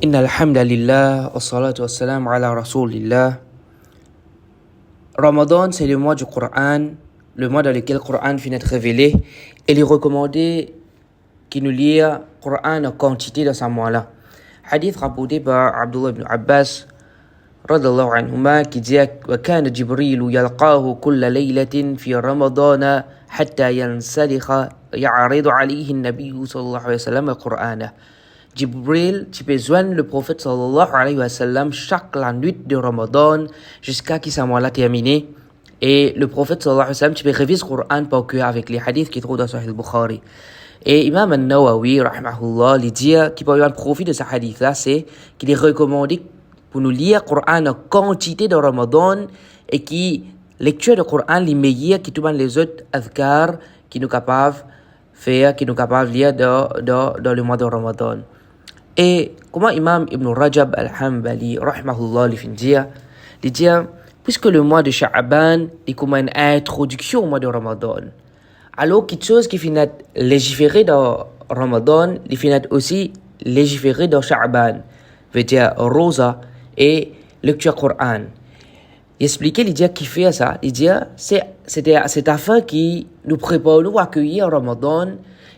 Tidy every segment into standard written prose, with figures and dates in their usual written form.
إن الحمد لله والصلاة والسلام على رسول الله. Ramadan, c'est le mois du Coran, le mois dans lequel le Coran finit d'être révélé. Et il est recommandé qu'il nous lit le Coran en quantité dans ce mois-là. Hadith rapporté par Abdullah ibn Abbas radallahu anhuma qui dit وكان جبريل يلقاه كل ليلة في رمضان حتى ينسلخ يعرض عليه النبي صلى الله عليه وسلم القرآن. Jibril, tu peux joindre le prophète sallallahu alayhi wa sallam chaque la nuit de Ramadan jusqu'à ce que ce mois-là terminé. Et le prophète sallallahu alayhi wa sallam, tu peux réviser le Coran par cœur avec les hadiths qui trouvent dans Sahih al-Bukhari. Et Imam al-Nawawi, rahmahullah, il dit qu'il peut y avoir un profit de ce hadith-là, c'est qu'il est recommandé pour nous lire le Coran en quantité de Ramadan et qui lecture du Coran les meilleurs qui trouvent les autres adhkar qui nous capables faire, qui nous capables de lire dans le mois de Ramadan. Et comment Imam Ibn Rajab al-Hanbali, rahmahullah, il dit, puisque le mois de Sha'ban est comme une introduction au mois de Ramadan, alors quelque chose qui finit légiféré dans Ramadan, il finit aussi légiféré dans Sha'ban, veut dire rosa et lecture Coran. Il expliquait, il dit qu'il fait ça, il dit c'est afin qui nous prépare nous à accueillir Ramadan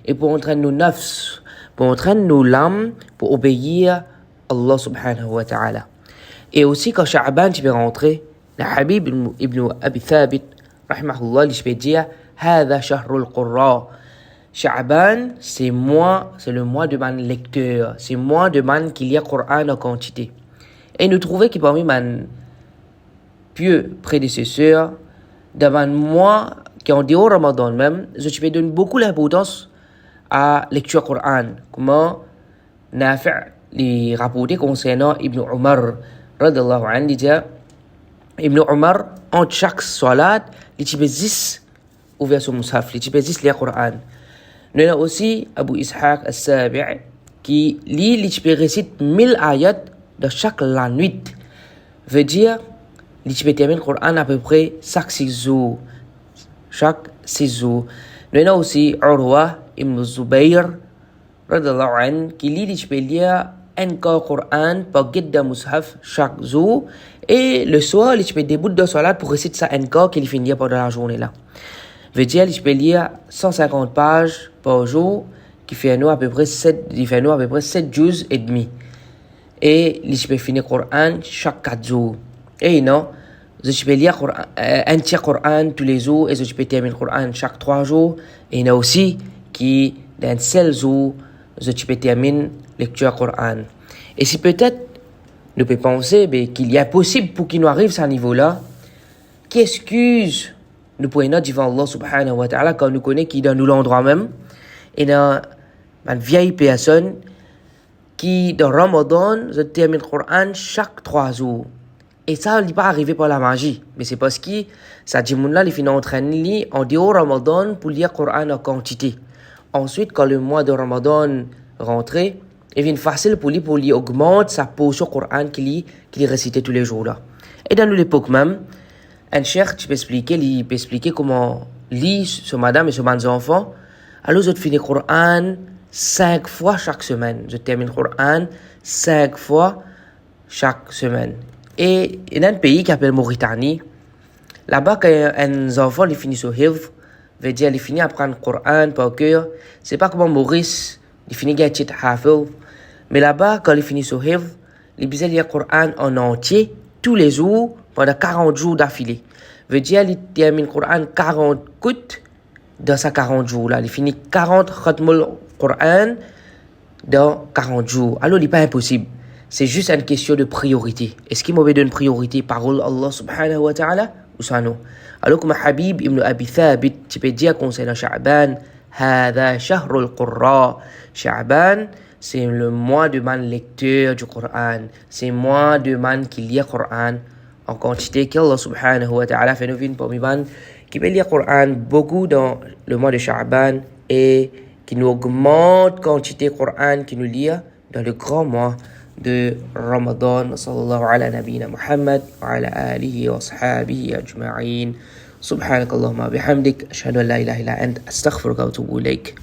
et pour entraîner nos nafs, pour entraîner nos l'âme, pour obéir à Allah subhanahu wa ta'ala. Et aussi quand Sha'ban tu peux rentrer, le Habib ibn Abi Thabit, rahmahullah, il peut dire هذا شهر القراء. Sha'ban, c'est le mois de man lecteur, c'est mois de man qui lit le Coran en quantité. Et nous trouvons que parmi man pieux prédécesseurs, devant moi, qui en dehors Ramadan même, je vais donner beaucoup d'importance à la lecture Coran. Comment Nafi' les rapporté concernant Ibn Umar, radallahu anhu, il dit Ibn Umar, entre chaque salat, il y a 10 ouvert sur Mus'haf, il y a 10 lire Coran. Nous avons aussi Abu Ishaq al-Sabi' qui lit, il récite 1000 ayats de chaque la nuit. Veut dire, il termine le Coran à peu près chaque 6 jours. Chaque 6 jours. Nous avons aussi Urwa ibn Zubayr, radallahu anhu, qui lit, il peut lire encore Coran par guide de Mus'haf chaque jour. Et le soir, il peut débuter de salat pour réciter ça encore qu'il finit pendant la journée là. Veut dire, il peut lire 150 pages par jour, qui fait nous à peu près 7 juz et demi. Et il peut finir le Coran chaque 4 jours. Et non, je peux lire un tiers Coran tous les jours et je peux terminer le Coran chaque 3 jours. Et il y en a aussi qui, d'un seul jour, je peux terminer la lecture Coran. Et si peut-être, nous pouvons penser qu'il y a possible pour qu'il nous arrive à ce niveau-là, qui excuse nous pouvons dire devant Allah subhanahu wa ta'ala quand nous connaissons qui dans nous l'endroit même, et dans une vieille personne qui, dans Ramadan, je termine le Coran chaque 3 jours. Et ça, il n'est pas arrivé par la magie. Mais c'est parce que ça dit, il finit entraîné en dehors Ramadan pour lire le Coran en quantité. Ensuite, quand le mois de Ramadan rentre, il devient facile pour lui augmente sa portion Coran qu'il récitait tous les jours là. Et dans l'époque même, un cheikh, il peut expliquer comment lire sur madame et sur mes enfants. Alors, je finis le Coran 5 fois chaque semaine. Je termine le Coran 5 fois chaque semaine. Et il y a un pays qui s'appelle Mauritanie. Là-bas, quand un enfant finit sur Hifz, veut dire il finit à apprendre le Coran par cœur. C'est pas comme Maurice, il finit à être Hafiz. Mais là-bas, quand il finit sur Hifz, il peut lire le Coran en entier, tous les jours, pendant 40 jours d'affilée. Veut dire il termine le Coran 40 coups dans ces 40 jours là. Il finit 40 khatmul Coran dans 40 jours. Alors, il n'est pas impossible. C'est juste une question de priorité. Est-ce qu'il m'a donné une priorité parole Allah subhanahu wa ta'ala ou ça non? Alors comme Habib ibn Abi Thabit, tu peux dire concernant Sha'ban, هذا شهر القراء. Sha'ban, c'est le mois de man lecteur du Coran. C'est le mois de man qui lit le Coran en quantité qu'Allah subhanahu wa ta'ala fait nous vivre parmi man qui peut lire le Coran beaucoup dans le mois de Sha'ban et qui nous augmente quantité Coran qui nous lit dans le grand mois de Ramadan. Sallallahu ala nabina Muhammad wa ala alihi wa ashabihi ajma'in. Subhanakallahumma bihamdik ashhadu an la ilaha illa ant astaghfiruka wa atubu ilaik.